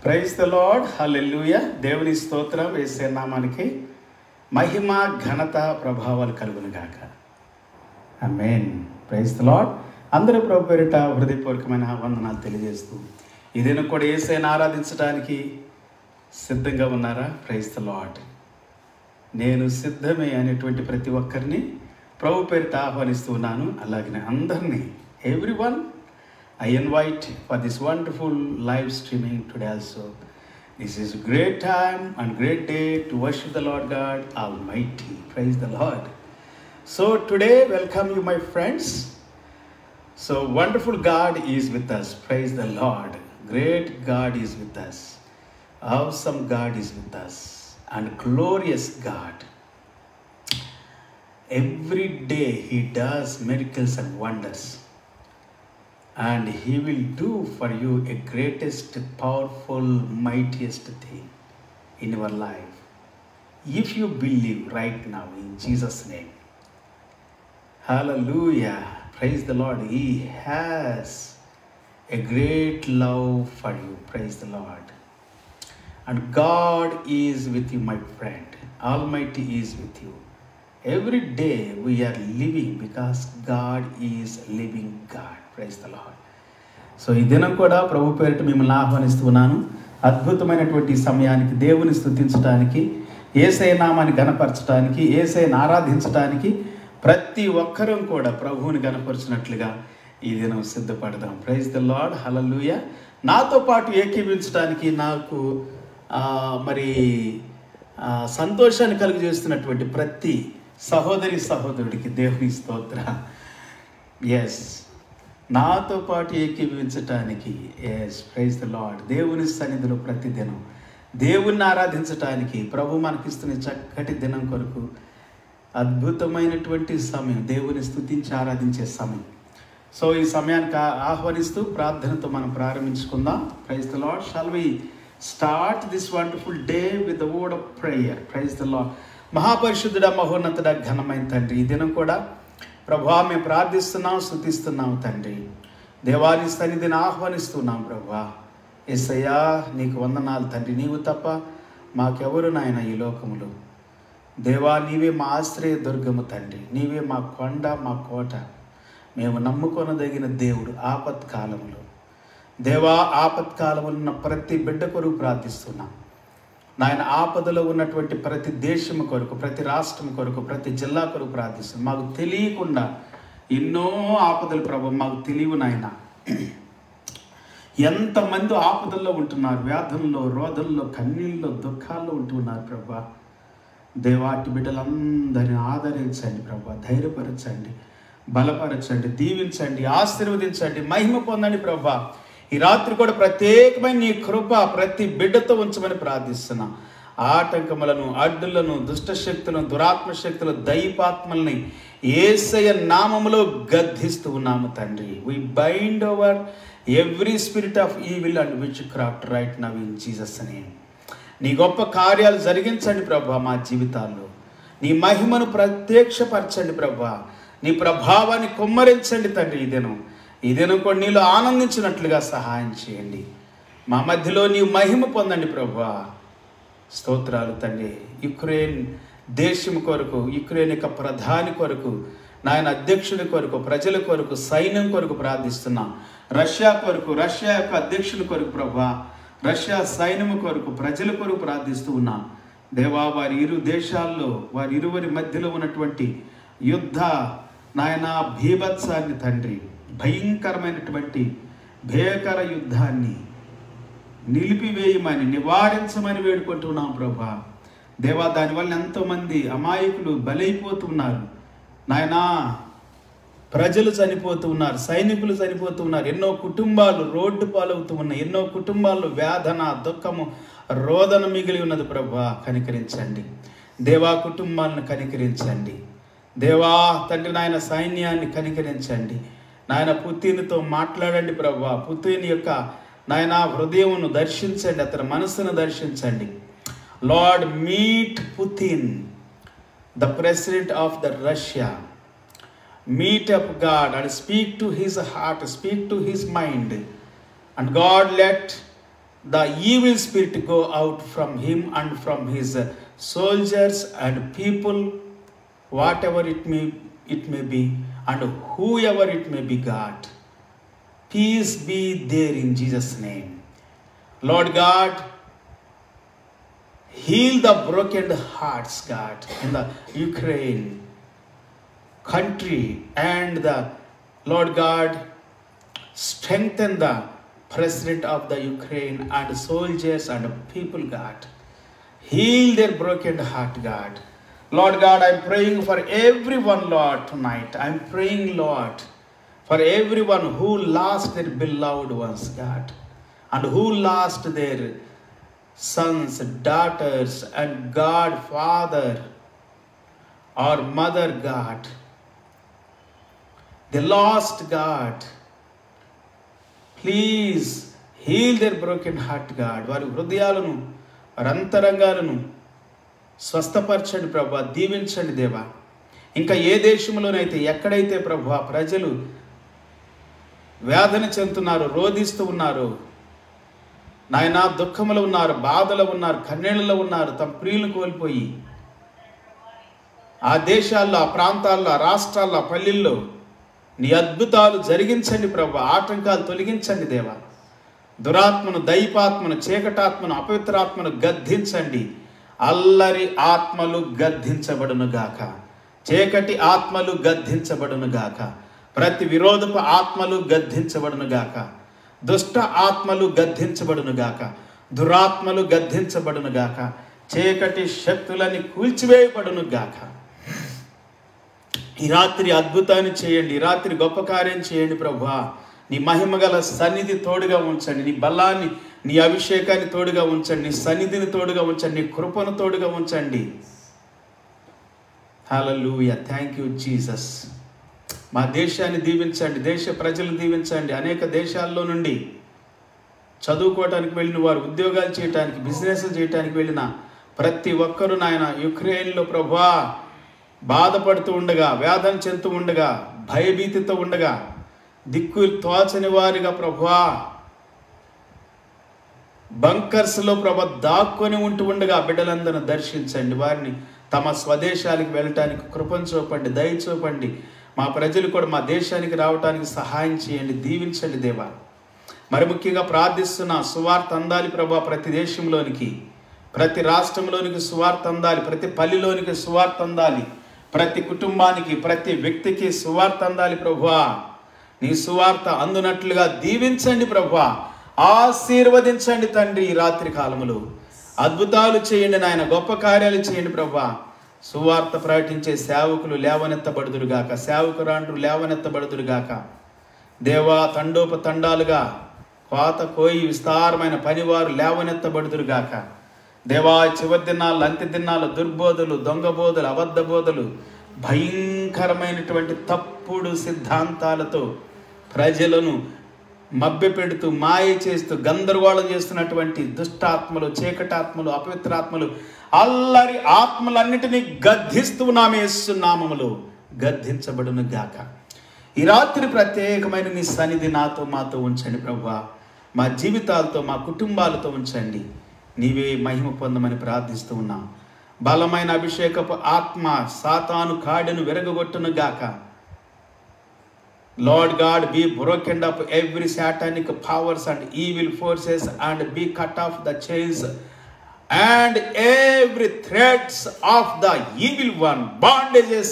Praise the Lord, హల్లెలూయా. దేవుని స్తోత్రం. యేసయ్య నామానికి మహిమ, ఘనత, ప్రభావాలు కలుగును గాక. ఆమేన్. Praise the Lord. అందరూ ప్రభు పేరిట హృదయపూర్వకమైన వందనాలు తెలియజేస్తూ ఈ దినం కూడా యేసయ్యను ఆరాధించడానికి సిద్ధంగా ఉన్నారా? Praise the lord. నేను సిద్ధమే అనేటువంటి ప్రతి ఒక్కరిని ప్రభు పేరిట ఆహ్వానిస్తూ ఉన్నాను. అలాగే అందరినీ, everyone, I invite for this wonderful live streaming today also. This is a great time and great day to worship the Lord God Almighty. Praise the Lord. So today, welcome you my friends. So wonderful God is with us. Praise the Lord. Great God is with us. Awesome God is with us. And glorious God. Every day He does miracles and wonders. And He will do for you a greatest, powerful, mightiest thing in your life. If you believe right now in Jesus' name. Hallelujah. Praise the Lord. He has a great love for you. Praise the Lord. And God is with you, my friend. Almighty is with you. Every day we are living because God is living God. Praise the lord. So ఈ దినం కూడా ప్రభు పేరిట మిమ్మల్ని ఆహ్వానిస్తున్నాను. అద్భుతమైనటువంటి సమయానికి దేవుని స్తుతించడానికి, యేసయ్య నామాన్ని గణపరచడానికి, యేసయ్యను ఆరాధించడానికి ప్రతి ఒక్కరూ కూడా ప్రభువుని గణపరచినట్లుగా ఈ దినం సిద్ధపడదాం. Praise the Lord. హల్లెలూయా. నాతో పాటు ఏకీవించడానికి నాకు సంతోషాన్ని కలుగజేస్తున్నటువంటి ప్రతి సహోదరి సహోదరుడికి దేవుని స్తోత్ర. ఎస్, నాతో పాటు ఏకీభవించటానికి, ఎస్, ప్రైజ్ ద లార్డ్, దేవుని సన్నిధిలో ప్రతిదినం దేవుణ్ణి ఆరాధించటానికి ప్రభు మనకిస్తున్న చక్కటి దినం కొరకు అద్భుతమైనటువంటి సమయం, దేవుని స్తుతించి ఆరాధించే సమయం. సో ఈ సమయానికి ఆహ్వానిస్తూ ప్రార్థనతో మనం ప్రారంభించుకుందాం. Praise the Lord. Shall we start this wonderful day with the word of prayer. Praise the Lord. మహాపరిశుద్ధుడ, మహోన్నతుడ, ఘనమైన తండ్రి, ఈ దినం కూడా ప్రభువా మేము ప్రార్థిస్తున్నాం, స్తుతిస్తున్నాం తండ్రి. దేవాని సన్నిధిని ఆహ్వానిస్తున్నాం ప్రభువా. యేసయ్యా నీకు వందనాలు తండ్రి. నీవు తప్ప మాకెవరు నాయన ఈ లోకములో. దేవా నీవే మా ఆశ్రయ దుర్గము తండ్రి. నీవే మా కొండ, మా కోట. మేము నమ్ముకొనదగిన దేవుడు ఆపత్కాలములో. దేవా ఆపత్కాలములో ఉన్న ప్రతి బిడ్డ కొరకు ప్రార్థిస్తున్నాం నాయన. ఆపదలో ఉన్నటువంటి ప్రతి దేశము కొరకు, ప్రతి రాష్ట్రం కొరకు, ప్రతి జిల్లా కొరకు ప్రార్థిస్తున్నాం. మాకు తెలియకుండా ఎన్నో ఆపదలు ప్రభు, మాకు తెలియవు నాయన. ఎంతమంది ఆపదల్లో ఉంటున్నారు, వ్యాధుల్లో, రోధంలో, కన్నీళ్ళలో, దుఃఖాల్లో ఉంటున్నారు ప్రభా. దేవాటి బిడ్డలందరినీ ఆదరించండి ప్రభా, ధైర్యపరచండి, బలపరచండి, దీవించండి, ఆశీర్వదించండి, మహిమ పొందండి ప్రభా. ఈ రాత్రి కూడా ప్రత్యేకమైన నీ కృప ప్రతి బిడ్డతో ఉంచమని ప్రార్థిస్తున్నా. ఆటంకములను, అడ్డులను, దుష్టశక్తులను, దురాత్మశక్తులను, దైవాత్మల్ని యేసయ్య నామములో గద్దిస్తూ ఉన్నాము తండ్రి. We bind over every spirit of evil and witchcraft right now in Jesus name. నీ గొప్ప కార్యాలు జరిగించండి ప్రభా మా జీవితాల్లో. నీ మహిమను ప్రత్యక్షపరచండి ప్రభా. నీ ప్రభావాన్ని కుమ్మరించండి తండ్రి. ఈ దినం కూడా నీలో ఆనందించినట్లుగా సహాయం చేయండి. మా మధ్యలో నీవు మహిమ పొందండి ప్రభువా. స్తోత్రాలు తండ్రి. యుక్రెయిన్ దేశం కొరకు, యుక్రెయిన్ యొక్క ప్రధాని కొరకు, నాయన అధ్యక్షుడి కొరకు, ప్రజల కొరకు, సైన్యం కొరకు ప్రార్థిస్తున్నాం. రష్యా కొరకు, రష్యా యొక్క అధ్యక్షుడి కొరకు ప్రభువా, రష్యా సైన్యం కొరకు, ప్రజల కొరకు ప్రార్థిస్తూ ఉన్నాం. దేవా వారి ఇరు దేశాల్లో, వారి ఇరువురి మధ్యలో ఉన్నటువంటి యుద్ధ నాయన భీభత్సాన్ని తండ్రి, భయంకరమైనటువంటి భేకర యుద్ధాన్ని నిలిపివేయమని, నివారించమని వేడుకుంటున్నాం ప్రభా. దేవా దానివల్ల ఎంతోమంది అమాయకులు బలైపోతున్నారు నాయనా. ప్రజలు చనిపోతూ ఉన్నారు, సైనికులు చనిపోతూ ఉన్నారు, ఎన్నో కుటుంబాలు రోడ్డు పాలవుతూ ఉన్నాయి, ఎన్నో కుటుంబాల్లో వేదన, దుఃఖము, రోదన మిగిలి ఉన్నది ప్రభా. కనికరించండి దేవా, కుటుంబాలను కనికరించండి దేవా తండ్రి. నాయన సైన్యాన్ని కనికరించండి నాయన. పుతిన్తో మాట్లాడండి ప్రభా. పుతిన్ యొక్క నాయన హృదయమును దర్శించండి, అతని మనసును దర్శించండి. Lord, meet Putin, the president of the Russia. Meet up God and speak to his heart, speak to his mind. And God, let the evil spirit go out from him and from his soldiers and people, whatever it may be, and whoever it may be, God. Peace be there in Jesus' name. Lord God, heal the broken hearts, God, in the Ukraine country, and the Lord God, strengthen the president of the Ukraine and soldiers and people, God. Heal their broken heart, God. Lord God, I'm praying for everyone, Lord, tonight. I'm praying, Lord, for everyone who lost their beloved ones, God, and who lost their sons, daughters, and God, father or mother, God. They lost, God. Please heal their broken heart, God. వారి హృదయాలను, వారి అంతరంగాలను స్వస్థపరచండి ప్రభా, దీవించండి దేవా. ఇంకా ఏ దేశంలోనైతే, ఎక్కడైతే ప్రభా ప్రజలు వేదన చెందుతున్నారు, రోధిస్తూ ఉన్నారు, నాయన దుఃఖములో ఉన్నారు, బాధలో ఉన్నారు, కన్నీళ్ళలో ఉన్నారు, తమ ప్రియులను కోల్పోయి, ఆ దేశాల్లో, ఆ ప్రాంతాల్లో, ఆ రాష్ట్రాల్లో, ఆ పల్లెల్లో నీ అద్భుతాలు జరిగించండి ప్రభు. ఆటంకాలు తొలగించండి దేవా. దురాత్మను, దైపాత్మను, చీకటాత్మను, అపవిత్రాత్మను గద్దించండి. అల్లరి ఆత్మలు గద్దించబడును గాక. చీకటి ఆత్మలు గద్దించబడును గాక. ప్రతి విరోధపు ఆత్మలు గద్దించబడును గాక. దుష్ట ఆత్మలు గద్దించబడును గాక. దురాత్మలు గద్దించబడును గాక. చీకటి శక్తులని కూల్చివేయబడును గాక. ఈ రాత్రి అద్భుతాన్ని చేయండి. ఈ రాత్రి గొప్ప కార్యం చేయండి ప్రభువా. నీ మహిమగల సన్నిధి తోడుగా ఉంచండి. నీ బలాన్ని, నీ అభిషేకాన్ని తోడుగా ఉంచండి. నీ సన్నిధిని తోడుగా ఉంచండి. నీ కృపను తోడుగా ఉంచండి. హల్లెలూయా. Thank you Jesus. మా దేశాన్ని దీవించండి. దేశ ప్రజలను దీవించండి. అనేక దేశాల్లో నుండి చదువుకోవటానికి వెళ్ళిన వారు, ఉద్యోగాలు చేయటానికి, బిజినెస్లు చేయటానికి వెళ్ళిన ప్రతి ఒక్కరూ నాయన యుక్రెయిన్లో ప్రభువా బాధపడుతూ ఉండగా, వేదన చెందుతూ ఉండగా, భయభీతితో ఉండగా, దిక్కులు తోచని వారిగా ప్రభువా బంకర్స్లో ప్రభా దాక్కొని ఉంటూ ఉండగా బిడ్డలందరిని దర్శించండి. వారిని తమ స్వదేశాలకు వెళ్ళటానికి కృపను చూపండి, దయ చూపండి. మా ప్రజలు కూడా మా దేశానికి రావడానికి సహాయం చేయండి, దీవించండి దేవా. మరి ముఖ్యంగా ప్రార్థిస్తున్న, సువార్త అందాలి ప్రభా ప్రతి దేశంలోనికి, ప్రతి రాష్ట్రంలోనికి సువార్త అందాలి, ప్రతి పల్లెలోనికి సువార్త అందాలి, ప్రతి కుటుంబానికి, ప్రతి వ్యక్తికి సువార్త అందాలి ప్రభువా. నీ సువార్త అందునట్లుగా దీవించండి ప్రభువా. ఆశీర్వదించండి తండ్రి. ఈ రాత్రి కాలములు అద్భుతాలు చేయండి నాయన, గొప్ప కార్యాలు చేయండి ప్రభువా. సువార్త ప్రకటించే సేవకులు లేవనెత్తబడుదురుగాక, సేవకురాండ్రు లేవనెత్తబడుదురుగాక దేవా. తండోపతండాలుగా కోత కోయి విస్తారమైన పనివారు లేవనెత్తబడుదురుగాక దేవా. చివరి దినాలు, అంత్య దినాలు దుర్బోధులు, దొంగ బోధులు, అబద్ధ బోధులు, భయంకరమైనటువంటి తప్పుడు సిద్ధాంతాలతో ప్రజలను మభ్యపెడుతూ, మాయ చేస్తూ, గందరగోళం చేస్తున్నటువంటి దుష్టాత్మలు, చీకటాత్మలు, అపవిత్రాత్మలు, అల్లరి ఆత్మలన్నిటినీ గద్దిస్తున్నాము యేసు నామములో. గద్దించబడును గాక. ఈ రాత్రి ప్రత్యేకమైన నీ సన్నిధి నాతో, మాతో ఉంచండి ప్రభువా. మా జీవితాలతో, మా కుటుంబాలతో ఉంచండి. నీవే మహిమ పొందమని ప్రార్థిస్తూ ఉన్నాం. బలమైన అభిషేకపు ఆత్మ సాతాను కాడెను విరగొట్టును గాక. Lord God, be broken up every satanic powers and evil forces and be cut off the chains and every threats of the evil one, bondages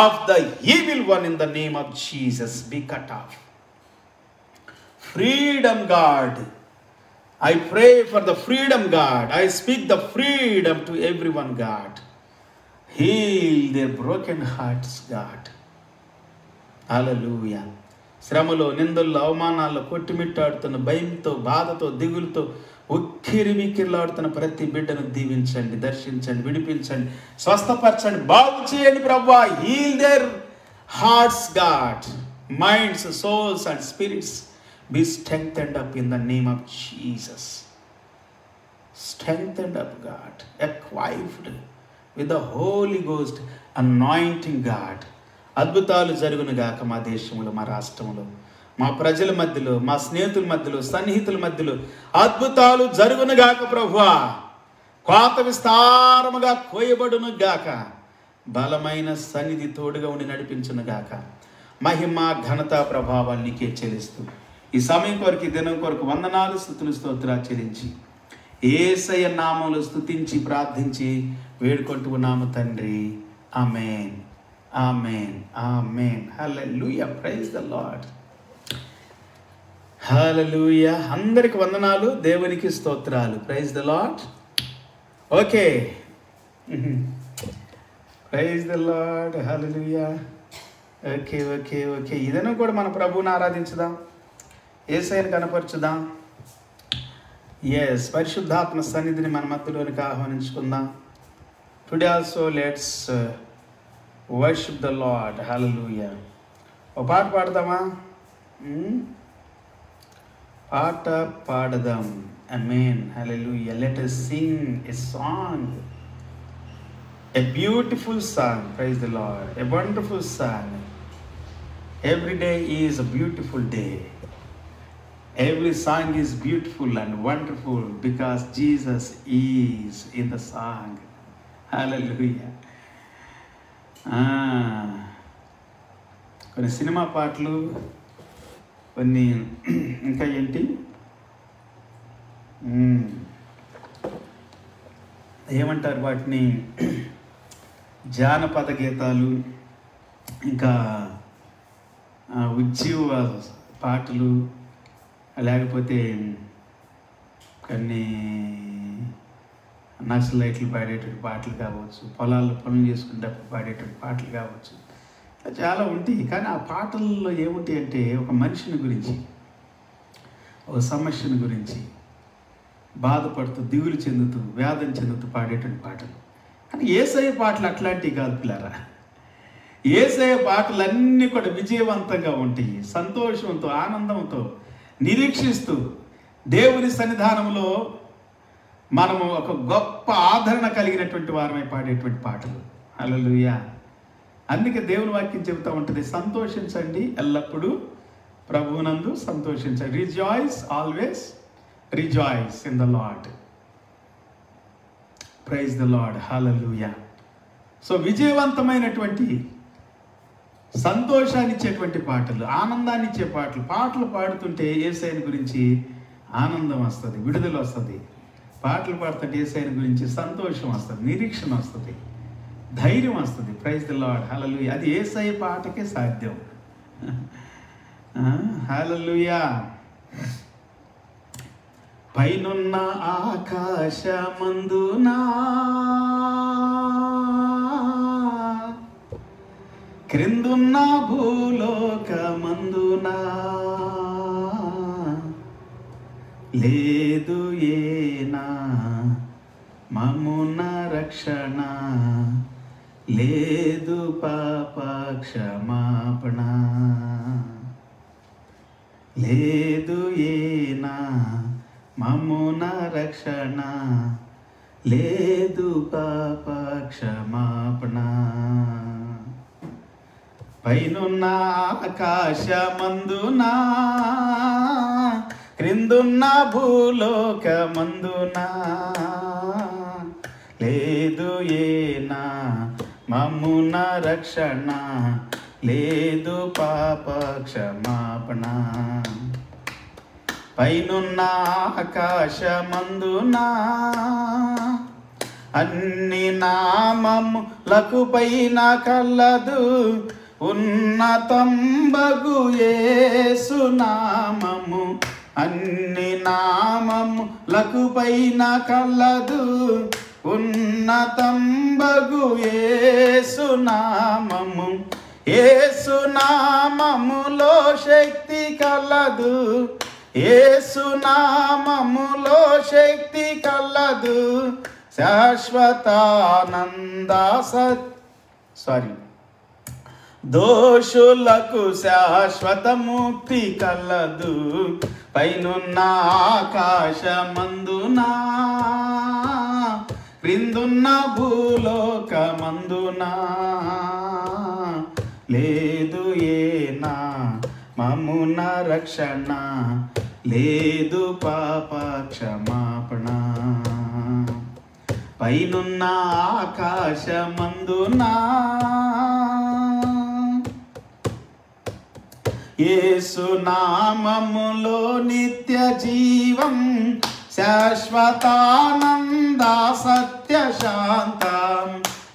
of the evil one in the name of Jesus be cut off. Freedom, God. I pray for the freedom, God. I speak the freedom to everyone, God. Heal their broken hearts, God. హల్లెలూయా. శ్రమలో, నిందల్లో, అవమానాల్లో కొట్టుమిట్టాడుతున్న, భయంతో, బాధతో, దిగులుతో ఉక్కిరి మిక్కిరిలాడుతున్న ప్రతి బిడ్డను దీవించండి, దర్శించండి, విడిపించండి, స్వస్థపరచండి, బాగు చేయండి ప్రభువా. Heal their hearts God, minds, souls and spirits be strengthened up in the name of Jesus. Strengthened up, God, equipped with the Holy Ghost anointing, God. అద్భుతాలు జరుగును గాక మా దేశంలో, మా రాష్ట్రంలో. మా ప్రజల మధ్యలో, మా స్నేహితుల మధ్యలో, సన్నిహితుల మధ్యలో అద్భుతాలు జరుగునుగాక ప్రభువా. కోత విస్తారముగా కోయబడును గాక. బలమైన సన్నిధి తోడుగా ఉండి నడిపించునుగాక. మహిమ ఘనత ప్రభావాలు నీకే చెల్లిస్తూ ఈ సమయం కొరకు, ఈ దినం కొరకు వందనాలు, స్తుతులు, స్తోత్రాలు చెల్లించి యేసయ్య నామములో స్తుతించి ప్రార్థించి వేడుకుంటూ ఉన్నాము తండ్రి. ఆమేన్, ఆమేన్, ఆమేన్. హల్లెలూయా, ప్రైజ్ ద లార్డ్. హల్లెలూయా. అందరికి వందనాలు, దేవునికి స్తోత్రాలు. Praise the Lord. Okay, praise the Lord. హల్లెలూయా. Okay okay okay. ఇదను కూడా మన ప్రభువుని ఆరాధించుదాం, యేసయ్యను కనపరచుదాం. ఎస్, పరిశుద్ధాత్మ సన్నిధిని మన మధ్యలోనికి ఆహ్వానించుకుందాం. Today also let's worship the Lord. హల్లెలూయా. ఓ పాట పాడదామా? పాట పాడదాం. ఆమేన్, హల్లెలూయా. Let us sing a song, a beautiful song. Praise the Lord. A wonderful song. Every day is a beautiful day. Every song is beautiful and wonderful because Jesus is in the song. Hallelujah. కొన్ని cinema పాటలు, కొన్ని ఇంకా ఏంటి ఏమంటారు వాటిని, జానపద గీతాలు, ఇంకా ఉజ్జీవ పాటలు, లేకపోతే కొన్ని నక్సలైట్లు పాడేటువంటి పాటలు కావచ్చు, పొలాల్లో పనులు చేసుకునేటప్పుడు పాడేటువంటి పాటలు కావచ్చు, చాలా ఉంటాయి. కానీ ఆ పాటల్లో ఏముంటాయి అంటే ఒక మనిషిని గురించి, ఒక సమస్యను గురించి బాధపడుతూ, దిగులు చెందుతూ, వేదన చెందుతూ పాడేటువంటి పాటలు. కానీ యేసయ్య పాటలు అట్లాంటివి కాదు పిల్లరా. యేసయ్య పాటలన్నీ కూడా విజయవంతంగా ఉంటాయి. సంతోషంతో, ఆనందంతో, నిరీక్షిస్తూ దేవుని సన్నిధానంలో మనము ఒక గొప్ప ఆదరణ కలిగినటువంటి వారమై పాడేటువంటి పాటలు. హల్లెలూయా. అందుకే దేవుని వాక్యం చెబుతూ ఉంటుంది, సంతోషించండి ఎల్లప్పుడూ ప్రభువునందు సంతోషించండి. Rejoice, always rejoice in the Lord. Praise the Lord. హల్లెలూయా. సో విజయవంతమైనటువంటి, సంతోషాన్ని ఇచ్చేటువంటి పాటలు, ఆనందాన్ని ఇచ్చే పాటలు, పాటలు పాడుతుంటే యేసయ్యని గురించి ఆనందం వస్తుంది, విడుదల వస్తుంది. పాటలు పాడుతుంటే యేసయ్యని గురించి సంతోషం వస్తుంది, నిరీక్షణ వస్తుంది, ధైర్యం వస్తుంది. Praise the Lord. హల్లెలూయా. అది యేసయ్య పాటకే సాధ్యం. హల్లెలూయా. పైనున్న ఆకాశమందునా క్రిందున్న భూలోకమందునా లేదు ఏనా మమ్మున రక్షణ, లేదు పాప క్షమాపణ, లేదు ఏనా మమ్మున రక్షణ, లేదు పాప క్షమాపణ. పైనున్న ఆకాశమందునా క్రిందున్న భూలోకమందునా లేదు ఏనా మమ్మున రక్షణ, లేదు పాప క్షమాపణ. పైనున్న ఆకాశమందునా అన్ని నామములకు పైన కలదు ఉన్నతంబగు యేసు నామము. అన్ని నామములకు పైన కలదు ఉన్నతంబగు యేసు నామము. యేసు నామములో శక్తి కలదు, యేసు నామములో శక్తి కలదు. శాశ్వతానంద దోషులకు శాశ్వత ముక్తి కలదు. పైనున్న ఆకాశమందునా క్రిందున్న భూలోకమందునా లేదు ఏనా మమ్మున రక్షణ, లేదు పాప క్షమాపణ. పైనున్న ఆకాశమందున యేసు నామములో నిత్య జీవం, శాశ్వతానంద సత్య శాంతం.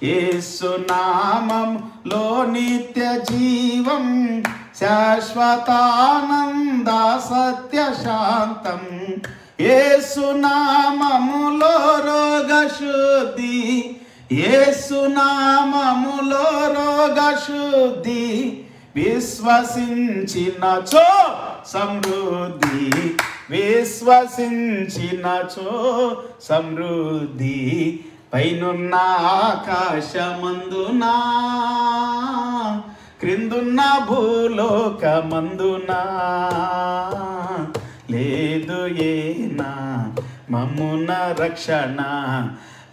యేసు నామములో నిత్య జీవం, శాశ్వతానంద సత్య శాంతం. యేసు నామములో రోగశుద్ధి, యేసు నామములో రోగశుద్ధి. విశ్వసించినచో సమృద్ధి, విశ్వసించినచో సమృద్ధి. పైనున్న ఆకాశమందున, క్రిందున్న భూలోకమందున లేదు ఏనా మమ్మున రక్షణ,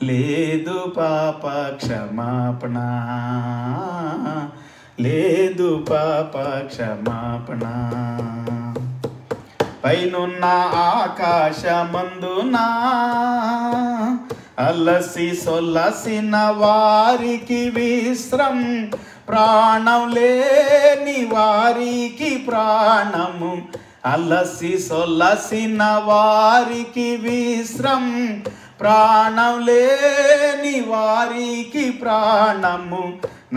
లేదు పాప క్షమాపణ, లేదు పాప క్షమాపణ. పైనున్న ఆకాశమందున అలసి సొలసిన వారికి విశ్రం, ప్రాణం లేని వారికి ప్రాణము. అలసి సొలసిన వారికి విశ్రం, ప్రాణం లేని వారికి ప్రాణము.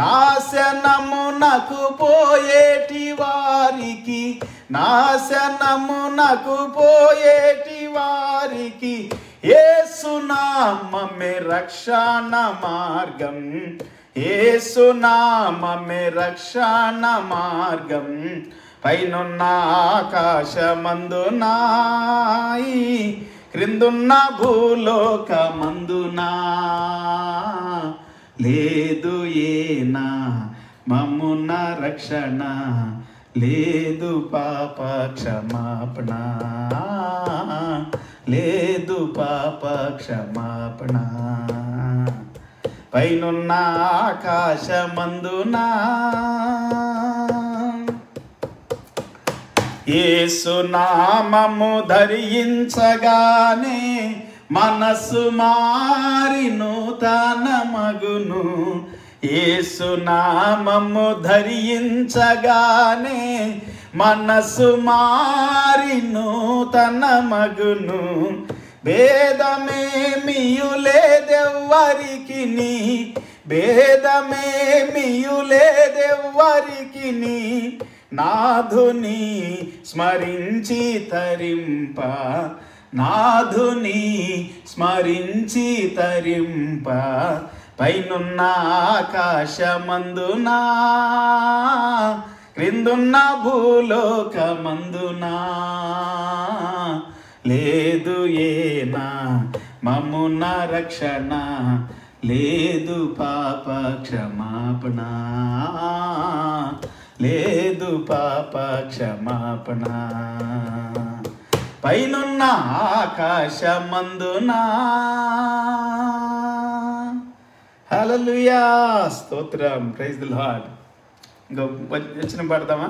నాశనమునకు పోయేటి వారికి, నాశనమునకు పోయేటి వారికి యేసు నామమే రక్షణ మార్గం, యేసు నామమే రక్షణ మార్గం. పైనున్న ఆకాశమందున, క్రిందున్న భూలోకమందున లేదు ఏనా మమ్మున రక్షణ, లేదు పాప క్షమాపణ, లేదు పాప క్షమాపణ. పైనున్న ఆకాశమందున యేసు నామము ధరించగానే మనసు మారి నూతన మగును. యేసు నామము ధరించగానే మనసు మారి నూతన మగును. భేదమేమియు లేదెవ్వరికిని, భేదమేమియు లేదెవ్వరికిని. నాథుని స్మరించి తరింప, నాథుని స్మరించి తరింప. పైనున్న ఆకాశమందున, క్రిందున్న భూలోకమందున లేదు ఏనా మమ్మున రక్షణ, లేదు పాప క్షమాపణ, లేదు పాప క్షమాపణ. పైనున్న ఆకాశమందున. హల్లెలూయా, స్తోత్రం, ప్రైజ్ ది లార్డ్. ఇంకా వచ్చిన పడతామా?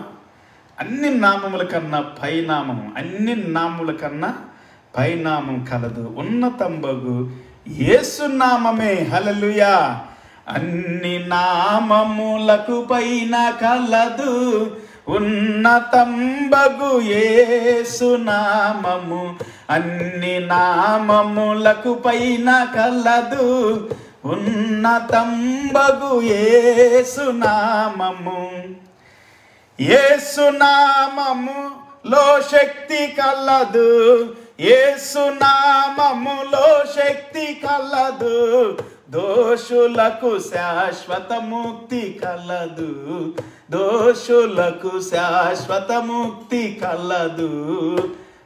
అన్ని నామముల కన్నా పైనామము, అన్ని నామముల కన్నా పైనామం కలదు, ఉన్నతంబగు యేసు నామమే. హల్లెలూయా. అన్ని నామములకు పైన కలదు, ఉన్నతంబగు యేసు నామము. అన్ని నామములకు పైన కలదు, ఉన్నతంబగు యేసు నామము. యేసు నామములో శక్తి కలదు, యేసు నామములో శక్తి కలదు. దోషులకు శాశ్వత ముక్తి కలదు, దోషులకు శాశ్వత ముక్తి కలదు.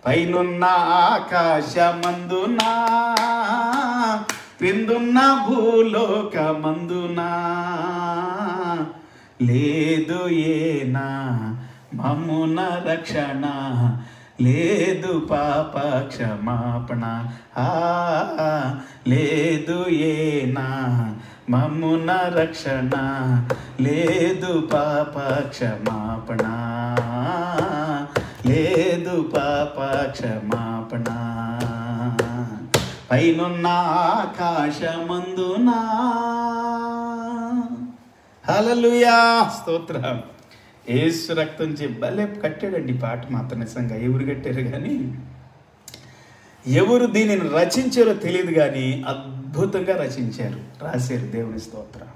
పైనున్న ఆకాశమందున, క్రిందున్న భూలోకమందున లేదు ఏనా మమ్మున రక్షణ, లేదు పాప క్షమాపణ, లేదు ఏనా మమ్మున రక్షణ లేదు పాప క్షమాపణ, లేదు పాప క్షమాపణ. పైనున్న ఆకాశమందున. హల్లెలూయా, స్తోత్రం. యేసు రక్తం భలే కట్టాడండి పాట మాత్రం. నిజంగా ఎవరు కట్టారు కానీ, ఎవరు దీనిని రచించారో తెలియదు కానీ అద్భుతంగా రచించారు, రాశారు. దేవుని స్తోత్రం.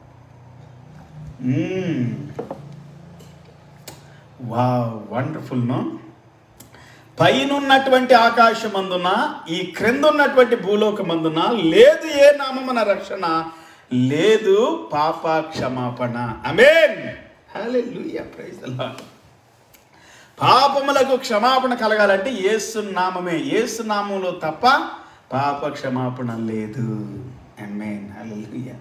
Wow, wonderful. నో, పైన ఉన్నటువంటి ఆకాశమందున, ఈ క్రింద ఉన్నటువంటి భూలోకమందున లేదు ఏ నామమున రక్షణ, లేదు పాప క్షమాపణ. ఆమేన్, హల్లెలూయా, ప్రైజ్ ది లార్డ్. పాపములకు క్షమాపణ కలగాలంటే యేసు నామమే. యేసు నామంలో తప్ప పాప క్షమాపణ లేదు. ఆమేన్, హల్లెలూయా.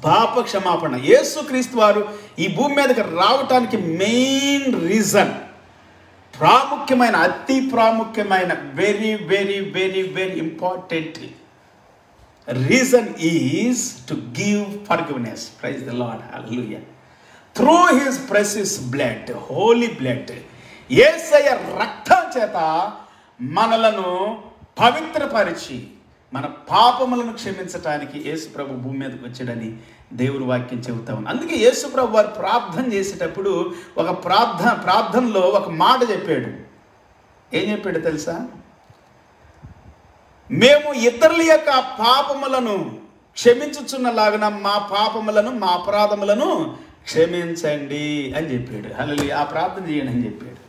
పాప క్షమాపణ. యేసుక్రీస్తు వారు ఈ భూమి మీదకి రావటానికి మెయిన్ రీజన్, ప్రాముఖ్యమైన, అతి ప్రాముఖ్యమైన, very very very very important reason is to give forgiveness. Praise the Lord, హల్లెలూయా. Through his precious blood, holy blood, Yesayya రక్తం చేత మనలను పవిత్రపరిచి మన పాపములను క్షమించటానికి యేసు ప్రభు భూమి మీదకి వచ్చాడని దేవుని వాక్యం చెబుతా ఉంది. అందుకే యేసు ప్రభు వారు ప్రార్థన చేసేటప్పుడు ఒక ప్రార్థనలో ఒక మాట చెప్పాడు. ఏం చెప్పాడు తెలుసా? మేము ఇతరుల యొక్క పాపములను క్షమించుచున్నలాగున మా పాపములను, మా అపరాధములను క్షమించండి అని చెప్పాడు. హల్లెలూయా, ఆ ప్రార్థన చేయండి అని చెప్పాడు.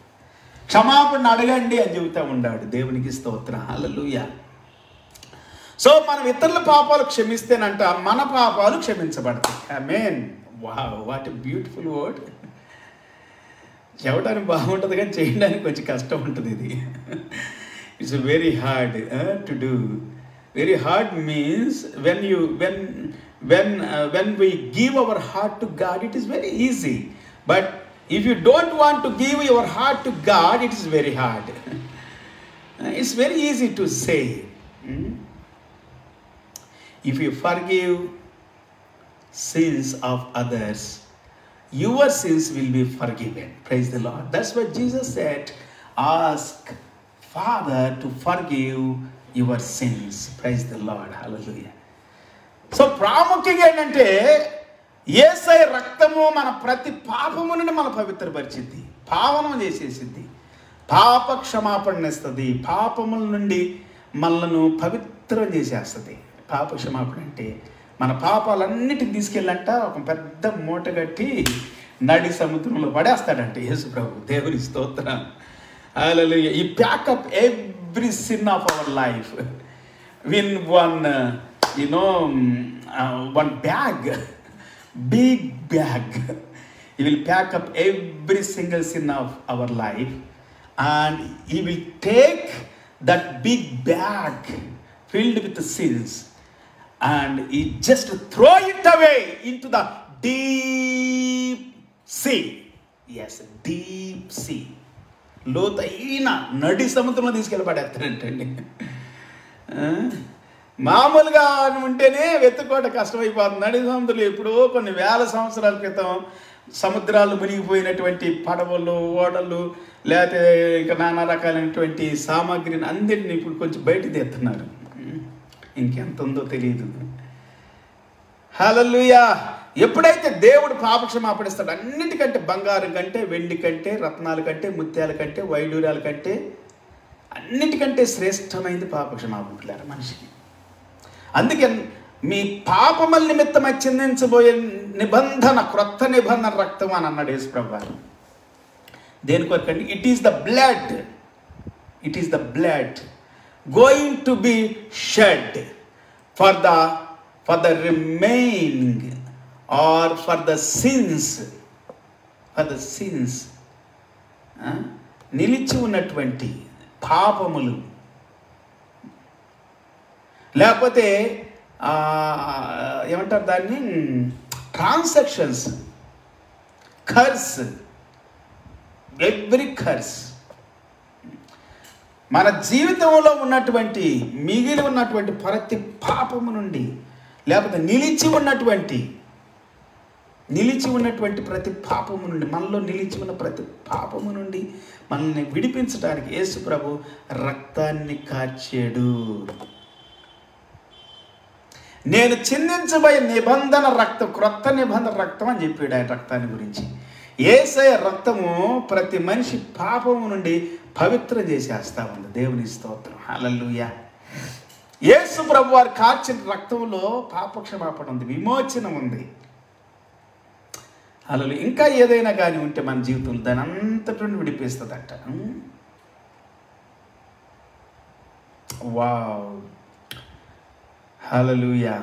క్షమాపణ అడగండి అని చెబుతూ ఉన్నాడు. దేవునికి స్తోత్రం, హల్లెలూయా. సో మనం ఇతరుల పాపాలు క్షమిస్తేనంట మన పాపాలు క్షమించబడతాయి. ఆమేన్. Wow, what a beautiful word. చెప్పడానికి బాగుంటుంది కానీ చేయడానికి కొంచెం కష్టం ఉంటుంది ఇది. It's very hard to do. Very hard means when we give our heart to God, it is very easy. But if you don't want to give your heart to God, it is very hard. It's very easy to say. If you forgive sins of others, your sins will be forgiven. Praise the Lord. That's what Jesus said. Ask Father to forgive your sins. Praise the Lord. Hallelujah. So ప్రాముఖ్యంగా ఏంటంటే యేసయ్య రక్తము మన ప్రతి పాపము నుండి మన పవిత్రపరిచిద్ది, పావనం చేసేసిద్ది, పాప క్షమాపణ ఇస్తుంది, పాపముల నుండి మనలను పవిత్రం చేసేస్తుంది. పాప క్షమాపణ అంటే మన పాపాలన్నిటిని తీసుకెళ్ళంట ఒక పెద్ద మూట కట్టి నడి సముద్రంలో పడేస్తాడంటే యేసు ప్రభు. దేవుని స్తోత్రం, హల్లెలూయా. ఈ pack up every sin of our life in one bag, big bag. He will pack up every single sin of our life, and he will take that big bag filled with the sins, and he just throw it away into the deep sea. Yes, deep sea. లోతైన నడి సముద్రంలో తీసుకెళ్ళబడేస్తారంటండి. మామూలుగా ఉంటేనే వెతుక్కోవడం కష్టమైపోతుంది. నడి సముద్రంలో ఎప్పుడో కొన్ని వేల సంవత్సరాల క్రితం సముద్రాలు మునిగిపోయినటువంటి పడవలు, ఓడలు, లేకపోతే ఇంకా నానా రకాలైనటువంటి సామాగ్రిని అందరినీ ఇప్పుడు కొంచెం బయట తీస్తున్నారు. ఇంకెంత ఉందో తెలియదు. హల్లెలూయా. ఎప్పుడైతే దేవుడు పాపక్షమాపణ ఇస్తాడు, అన్నిటికంటే బంగారం కంటే, వెండి కంటే, రత్నాల కంటే, ముత్యాల కంటే, వైడూర్యాల కంటే అన్నిటికంటే శ్రేష్టమైనది పాపక్షమాపణ మనిషికి. అందుకే మీ పాపముల నిమిత్తమై చిందించబోయే నిబంధన, క్రొత్త నిబంధన రక్తం అని అన్నాడు యేసు ప్రభువు. దేని కొరకండి? It is the blood, it is the blood going to be shed for the remaining or for the sins, నిలిచి ఉన్నటువంటి పాపములు, లేకపోతే ఏమంటారు దాన్ని, ట్రాన్సాక్షన్స్, కర్స్, ఎవ్రీ కర్స్. మన జీవితంలో ఉన్నటువంటి మిగిలి ఉన్నటువంటి ప్రతి పాపము నుండి లేకపోతే నిలిచి ఉన్నటువంటి ప్రతి పాపము నుండి, మనలో నిలిచి ఉన్న ప్రతి పాపము నుండి మనల్ని విడిపించడానికి యేసు ప్రభు రక్తాన్ని కార్చాడు. నేను చిందించబోయే నిబంధన రక్తం, క్రొత్త నిబంధన రక్తం అని చెప్పాడు ఆయన రక్తాన్ని గురించి. యేసయ్య రక్తము ప్రతి మనిషి పాపము నుండి పవిత్రం చేసేస్తా ఉంది. దేవుని స్తోత్రం, హల్లెలూయా. యేసు ప్రభు వారు కార్చిన రక్తంలో పాపక్షమాపణ ఉంది, విమోచనం ఉంది. హల్లెలూయా. ఇంకా ఏదైనా కానీ ఉంటే మన జీవితంలో దాని అంతటి నుండి విడిపిస్తుందట. వావ్, హల్లెలూయా.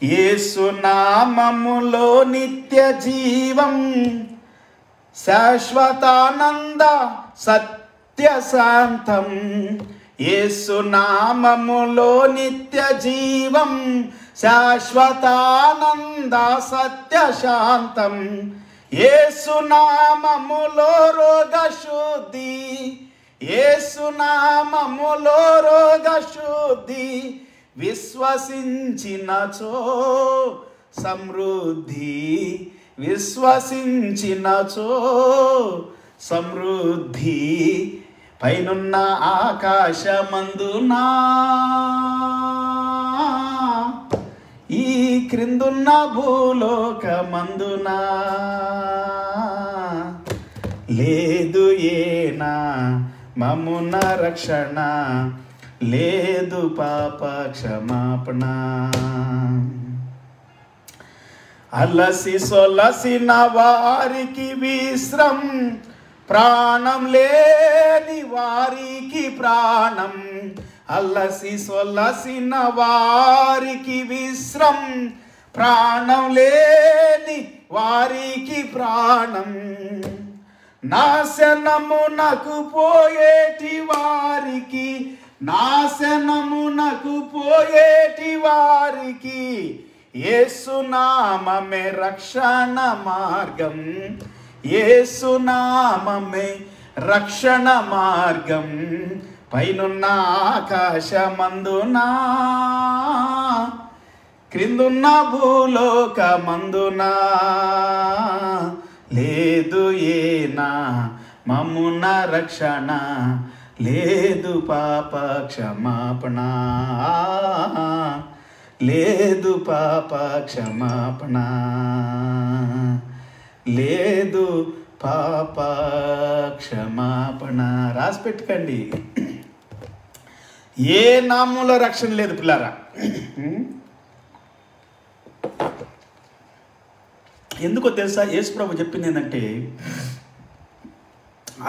యేసు నామములో నిత్య జీవం, శాశ్వతానంద సత్య శాంతం. యేసు నామములో నిత్య జీవం, శాశ్వతానంద సత్య శాంతం. యేసు నామములో రోగ శుద్ధి, యేసు నామములో రోగ శుద్ధి. విశ్వసించినచో సమృద్ధి, విశ్వసించినచో సమృద్ధి. పైనున్న ఆకాశమందునా, ఈ క్రిందున్న భూలోకమందునా లేదు ఏనా మమున రక్షణ, లేదు పాప క్షమాపణ. అలసి సొలసిన వారికి విశ్రం, ప్రాణం లేని వారికి ప్రాణం. అలసి సొలసిన వారికి విశ్రం, ప్రాణం లేని వారికి ప్రాణం. నాశనమునకు పోయేటి వారికి, నాశనమునకు పోయేటి వారికి యేసు నామమే రక్షణ మార్గం, యేసు నామమే రక్షణ మార్గం. పైనున్న ఆకాశమందునా, క్రిందున్న భూలోకమందునా లేదు ఏనా మమున రక్షణ, లేదు పాప క్షమాపణ, లేదు పాప క్షమాపణ, లేదు పాప క్షమాపణ. రాసి పెట్టుకోండి. ఏ నామంలో రక్షణ లేదు పిల్లారా. ఎందుకో తెలుసా? యేసు ప్రభు చెప్పింది ఏంటంటే,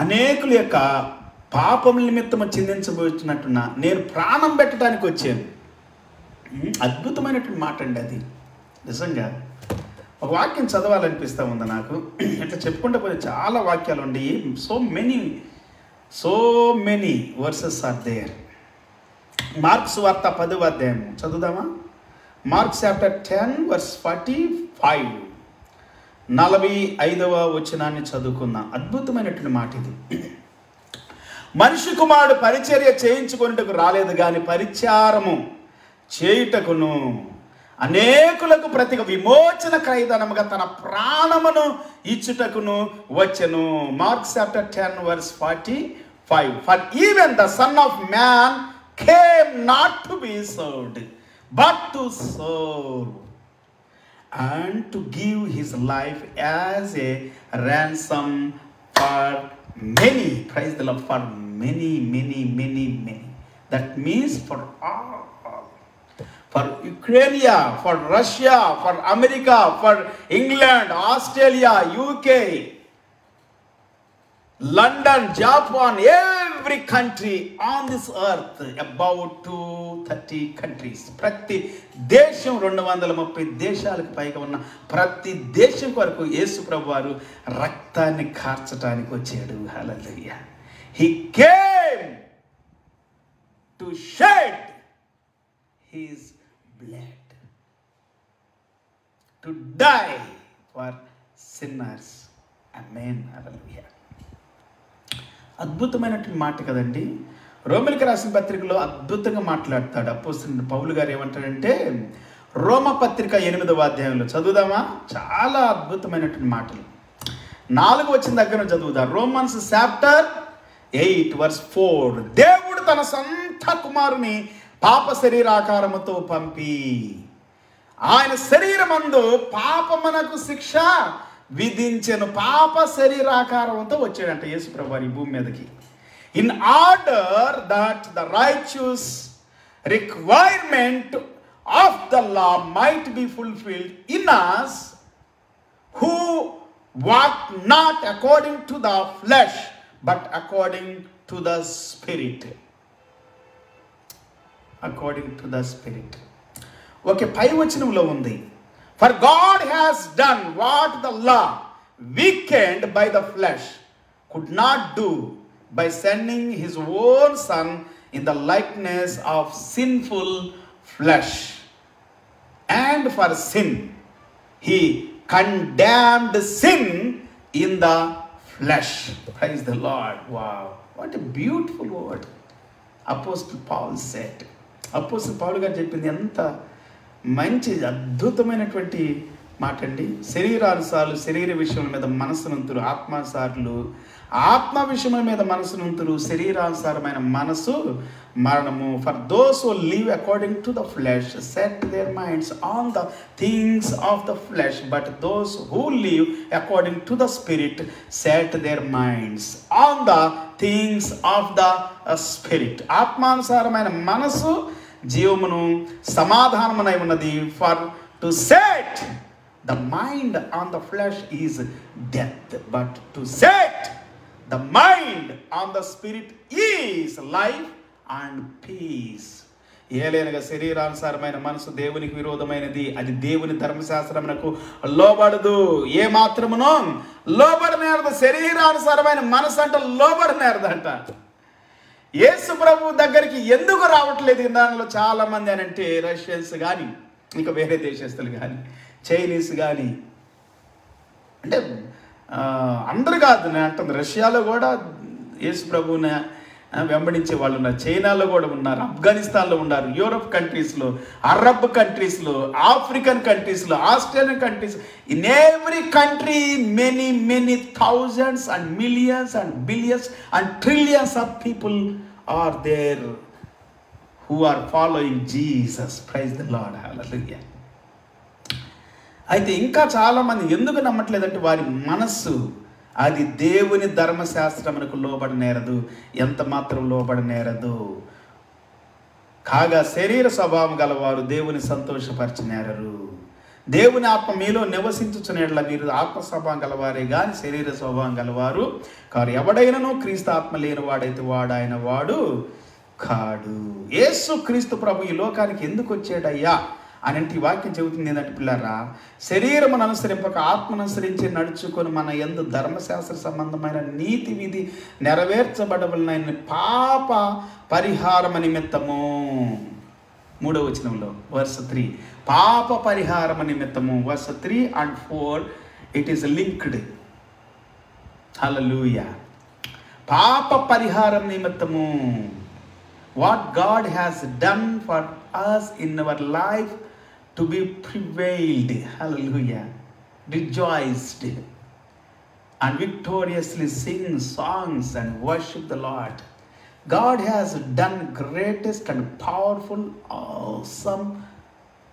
అనేకుల యొక్క పాపముల నిమిత్తము చిందించబోతున్నట్టున్నా నేను ప్రాణం పెట్టడానికి వచ్చాను. అద్భుతమైనటువంటి మాట అండి అది. నిజంగా ఒక వాక్యం చదవాలనిపిస్తూ ఉంది నాకు. ఇట్లా చెప్పుకుంటే పోతే చాలా వాక్యాలు ఉండి, so many verses are there. Mark's వార్త 10వ అధ్యాయం చదువుదామా? మార్క్స్ చాప్టర్ 10 verse 45, 45వ వచనాన్ని చదువుకుందాం. అద్భుతమైనటువంటి మాట ఇది. మనిషి కుమారుడు పరిచర్య చేయించుకొనుటకు రాలేదు కానీ పరిచారము చేయుటకును అనేకులకు ప్రతిగా విమోచన క్రయధనముగా తన ప్రాణమును ఇచ్చుటకును వచ్చెను. Marks chapter 10 verse 45. For even the Son of Man came not to be served, but to serve and to give his life as a ransom for many. Praise the Lord. For many. That means for all. For Ukraine, for Russia, for America, for England, Australia, UK, London, Japan, every country on this earth, about 230 countries. ప్రతి దేశం 230 దేశాలకు పైగా ఉన్న ప్రతి దేశం వరకు యేసు ప్రభు వారు రక్తాన్ని కార్చడానికి వచ్చాడు. హల్లెలూయా. He came to shed his blood, to die for sinners. Amen. Hallelujah. అద్భుతమైనటువంటి మాట కదండి. రోమిలికి రాసిన పత్రికలో అద్భుతంగా మాట్లాడతాడు అపోస్తలుడైన పౌలు గారు. ఏమంటాడంటే రోమ పత్రిక 8వ అధ్యాయంలో చదువుదామా? చాలా అద్భుతమైనటువంటి మాటలు. 4 వచ్చిన దగ్గర చదువుదాం. Romans chapter 8:4. దేవుడు తన సొంత కుమారుని పాప శరీరాకారముతో పంపి ఆయన శరీరమందు పాపమునకు శిక్ష విధించెను. పాప శరీరాకారంతో వచ్చాడంట యేసు ప్రభువు ఈ భూమి మీదకి. In order that the righteous requirement of the law might be fulfilled in us who walk not according to the flesh but according to the spirit. According to the spirit. Okay, పై వచనంలో ఉంది, for God has done what the law, weakened by the flesh, could not do by sending his own son in the likeness of sinful flesh. And for sin, he condemned sin in the flesh. Praise the Lord. Wow, what a beautiful word Apostle Paul said. అపోస్తలుడు పౌలు గారు చెప్పింది ఎంత మంచి అద్భుతమైనటువంటి మాట అండి. శరీరానుసారులు శరీర విషయముల మీద మనసునంతులు, ఆత్మానుసారులు ఆత్మ విషయముల మీద మనసునంతులు, శరీరానుసారమైన మనసు మరణము. For those who live according to the flesh set their minds on the things of the flesh, but those who live according to the spirit set their minds on the things of the spirit. ఆత్మానుసారమైన మనసు జీవమును సమాధానమునై ఉన్నది. For to set the mind on the flesh is death, but to set the mind on the spirit is life and peace. ఏలైనగా శరీరానుసారమైన మనసు దేవునికి విరోధమైనది, అది దేవుని ధర్మశాస్త్రమునకు లోబడదు, ఏ మాత్రమునో లోబడనేరదు. శరీరానుసారమైన మనసు అంటే లోబడనేరదంట. యేసు ప్రభు దగ్గరికి ఎందుకు రావట్లేదు దానిలో చాలా మంది అని అంటే, రష్యన్స్ కానీ ఇంకా వేరే దేశస్తులు కానీ చైనీస్ కానీ, అంటే అందరు కాదు నేను అంటుంది, రష్యాలో కూడా యేసు ప్రభువుని వెంబడించే వాళ్ళు ఉన్నారు, చైనాలో కూడా ఉన్నారు, ఆఫ్ఘనిస్తాన్లో ఉన్నారు, యూరోప్ కంట్రీస్లో, అరబ్ కంట్రీస్లో, ఆఫ్రికన్ కంట్రీస్లో, Australian countries, in every country many thousands and millions and billions and trillions of people are there who are following Jesus. Praise the Lord. Hallelujah. అయితే ఇంకా చాలామంది ఎందుకు నమ్మట్లేదంటే వారి మనస్సు అది దేవుని ధర్మశాస్త్రమునకు లోబడనేరదు, ఎంత మాత్రం లోబడనేరదు. కాగా శరీర స్వభావం గలవారు దేవుని సంతోషపరచనేరరు. దేవుని ఆత్మ మీలో నివసించుచునేట్ల మీరు ఆత్మ స్వభావం గలవారే కానీ శరీర స్వభావం గలవారు కారు. ఎవడైనను క్రీస్తు ఆత్మ లేని వాడైతే వాడాయన వాడు కాడు. యేసు క్రీస్తు ప్రభు ఈ లోకానికి ఎందుకు వచ్చాడయ్యా అని అంటే ఈ వాక్యం చెబుతుంది ఏంటంటే, పిల్లరా, శరీరమును అనుసరింపక ఆత్మను అనుసరించి నడుచుకొని మన యందు ధర్మశాస్త్ర సంబంధమైన నీతి విధి నెరవేర్చబడవలనని పాప పరిహారమ నిమిత్తము. 3వ వచనంలో verse 3 పాప పరిహారమ నిమిత్తము. verse 3 and 4 it is linked. హల్లెలూయా. పాప పరిహారం నిమిత్తము. What God has done for us in our life to be prevailed, hallelujah, rejoiced and victoriously sing songs and worship the Lord. God has done greatest and powerful, awesome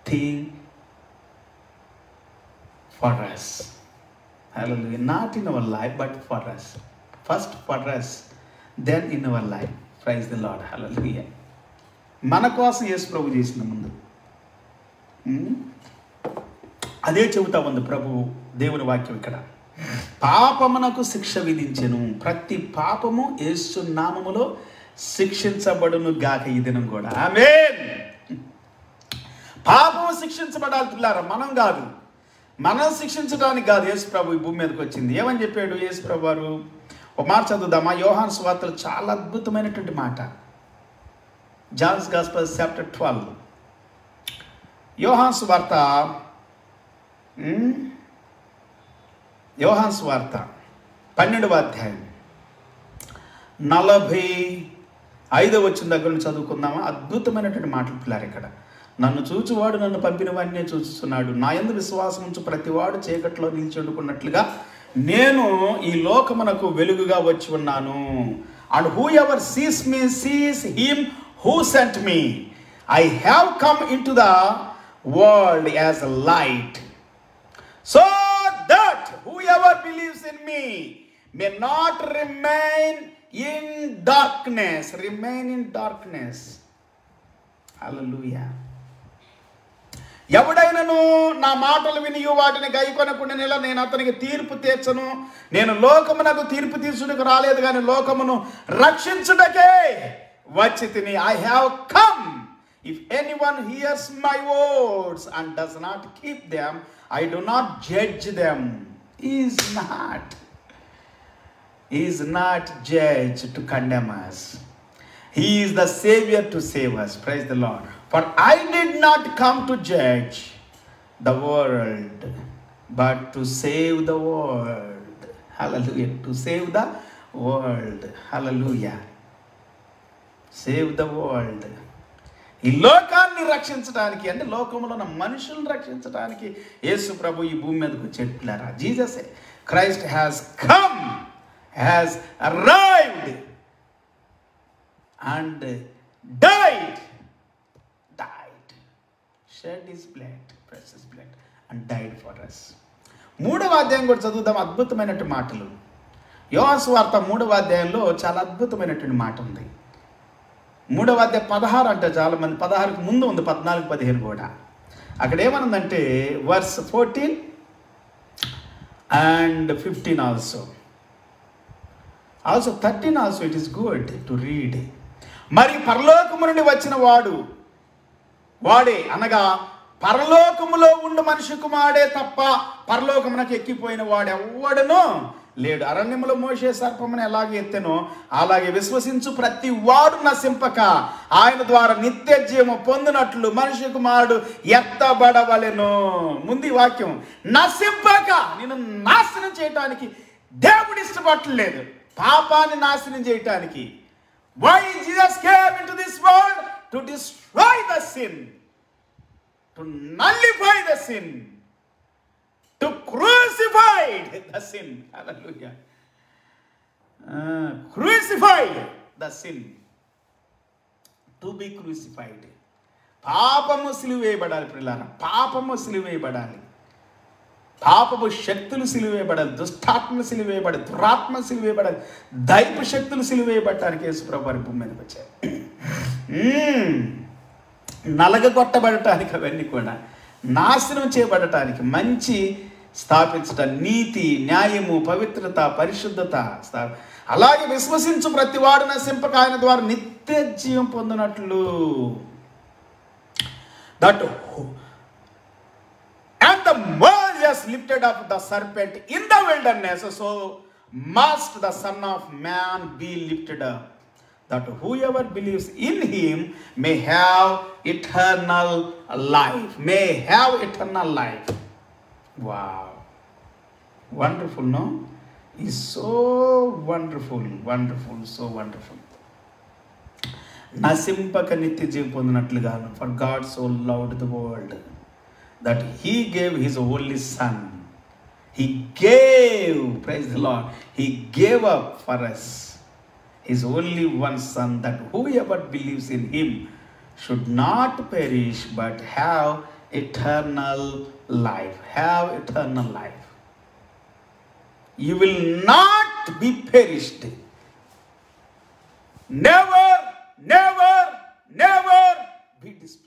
thing for us. Hallelujah. Not in our life, but for us. First for us, then in our life. Praise the Lord. Hallelujah. మన కోసం యేసు ప్రభు చేసిన ముందు అదే చెబుతా ఉంది ప్రభు దేవుని వాక్యం ఇక్కడ. పాపమునకు శిక్ష విధించెను, ప్రతి పాపము యేసు నామములో శిక్షించబడును గాక ఈ దినం కూడా. ఆమేన్. పాపము శిక్షించబడాలి పిల్లారా, మనం కాదు. మనం శిక్షించడానికి కాదు యేసు ప్రభు ఈ భూమి మీదకి వచ్చింది. ఏమని చెప్పాడు యేసు ప్రభు వారు? ఒక మాట చదువుదామా? యోహాను సువార్తలో చాలా అద్భుతమైనటువంటి మాట. Johne's gospel chapter 12. యోహాను సువార్త 12వ అధ్యాయం 40 5వ వచనం దగ్గర నుంచి చదువుకుందామా? అద్భుతమైనటువంటి మాటలు పిల్లారు ఇక్కడ. నన్ను చూచువాడు నన్ను పంపిన వాడినే చూస్తున్నాడు, నా యందు విశ్వాసం ఉంచు ప్రతివాడు చీకట్లో నిలిచి వండుకున్నట్లుగా నేను ఈ లోకమునకు వెలుగుగా వచ్చి ఉన్నాను. And whoever sees me sees him who sent me. I have come into the world as a light, so that whoever believes in me may not remain in darkness. Remain in darkness. Hallelujah. ఎవడైనను నా మాటలు విని వాటిని గైకొనకుండా నేను అతనికి తీర్పు తీర్చను. నేను లోకమునకు తీర్పు తీర్చుటకు రాలేదు, కానీ లోకమును రక్షించుటకే వచ్చి తిని. I have come. If anyone hears my words and does not keep them, I do not judge them. He is not judged to condemn us. He is the Savior to save us. Praise the Lord. For I did not come to judge the world, but to save the world. Hallelujah. To save the world. Hallelujah. Save the world. ఈ లోకాన్ని రక్షించడానికి, అంటే లోకంలో ఉన్న మనుషులను రక్షించడానికి యేసు ప్రభు ఈ భూమి మీదకి వచ్చేట్లారా. Jesus Christ has come, has arrived and died, shed his blood, precious blood, and died for us. 3వ అధ్యాయం కూడా చదువుదాం. అద్భుతమైనటువంటి మాటలు. యోహాను సువార్త 3వ అధ్యాయంలో చాలా అద్భుతమైనటువంటి మాట ఉంది. 3వ అధ్యాయం 16 అంటే చాలా మంది 16కి ముందు ఉంది, 14, 15 కూడా. అక్కడ ఏమనుందంటే verse 14 and 15 also 13 also it is good to read. మరి పరలోకము నుండి వచ్చిన వాడే అనగా పరలోకములో ఉండు మనిషి కుమారుడే తప్ప పరలోకమునకు ఎక్కిపోయిన వాడు ఎవ్వడనో లేడు. అరణ్యములో మోషే సర్పమును ఎలాగే ఎత్తెనో అలాగే విశ్వసించు ప్రతి వాడు నశింపక ఆయన ద్వారా నిత్య జీవము పొందినట్లు మనిషి కుమారుడు ఎత్తబడవలెను. ముందు వాక్యం, నశింపక. నేను నాశనం చేయటానికి దేవుడు ఇష్టపడలేదు, పాపాన్ని నాశనం చేయటానికి. Why Jesus came into this world? To destroy the sin, to nullify the sin, to crucify the sin. Hallelujah. Crucify the sin. To be crucified. పాపము సిలువేయబడాలి ప్రియులారా, పాపము సిలువేయబడాలి. పాపపు శక్తులు సిలువేయబడాలి, దుష్టాత్మ సిలువేయబడాలి, దురాత్మ సిలువేయబడాలి, దైవ శక్తులు సిలువేయబడటానికి యేసు ప్రభువు భూమి మీదకి వచ్చారు. నలగగొట్టబడటానికి, అవన్నీ కూడా నాశనం చేయబడటానికి, మంచి స్థాపించటానికి, నీతి, న్యాయము, పవిత్రత, పరిశుద్ధత, అలాగే విశ్వసించు ప్రతి వాడు నశింపక ఆయన ద్వారా నిత్య జీవం పొందినట్లు. That and the Moses lifted up the serpent in the wilderness, so must the Son of Man be lifted up, that whoever believes in him may have eternal life. May have eternal life. Wow. Wonderful, no? It's so wonderful, wonderful, so wonderful. నశింపక నిత్య జీవం పొందినట్లుగాను. For God so loved the world that he gave his only son. He gave, praise the Lord, he gave up for us his only one son, that whoever believes in him should not perish but have eternal life. Have eternal life. You will not be perished. Never, never, never be destroyed.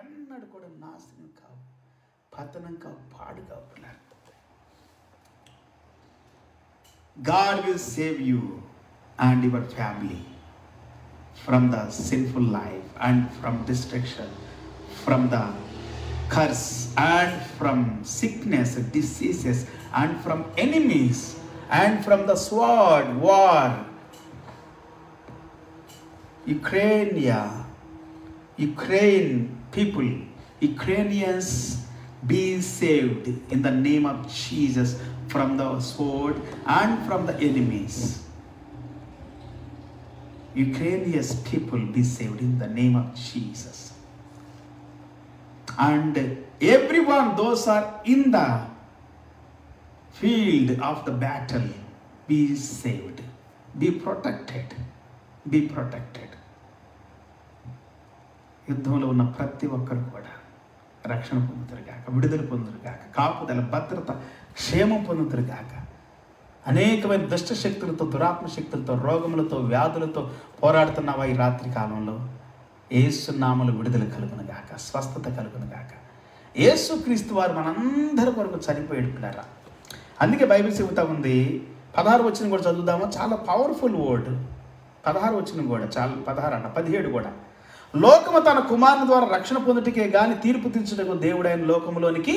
ఎన్నడూ కూడా నాశనం కావు, పతనం కావు, పాడు కావు. God will save you and your family from the sinful life and from destruction, from the curse and from sickness, diseases and from enemies and from the sword, war. Ukraine people, Ukrainians, be saved in the name of Jesus from the sword and from the enemies. Ukrainian people be saved in the name of Jesus. And everyone, those are in the field of the battle, be saved, be protected, be protected. యుద్ధంలో ఉన్న ప్రతి ఒక్కరు కూడా రక్షణ పొందుతారుగాక, విడుదల పొందుతారుగాక, కాపుదల, భద్రత, క్షేమం పొందుతారుగాక. అనేకమైన దుష్ట శక్తులతో, దురాత్మ శక్తులతో, రోగములతో, వ్యాధులతో పోరాడుతున్నావా ఈ రాత్రి కాలంలో? యేసు నామములో విడుదల కలుగునుగాక, స్వస్థత కలుగునుగాక. యేసుక్రీస్తు వారు మనందరి కొరకు చనిపోయాడు పిల్లరా. అందుకే బైబిల్ చెబుతా ఉంది. 16 వచనం కూడా చదువుదామా? చాలా పవర్ఫుల్ వర్డ్. 16 వచనం కూడా చాలా, 16 అన్న 17 కూడా. లోకము తన కుమారుని ద్వారా రక్షణ పొందుటకే గాని తీర్పు తీర్చుటకు దేవుడైన లోకములోనికి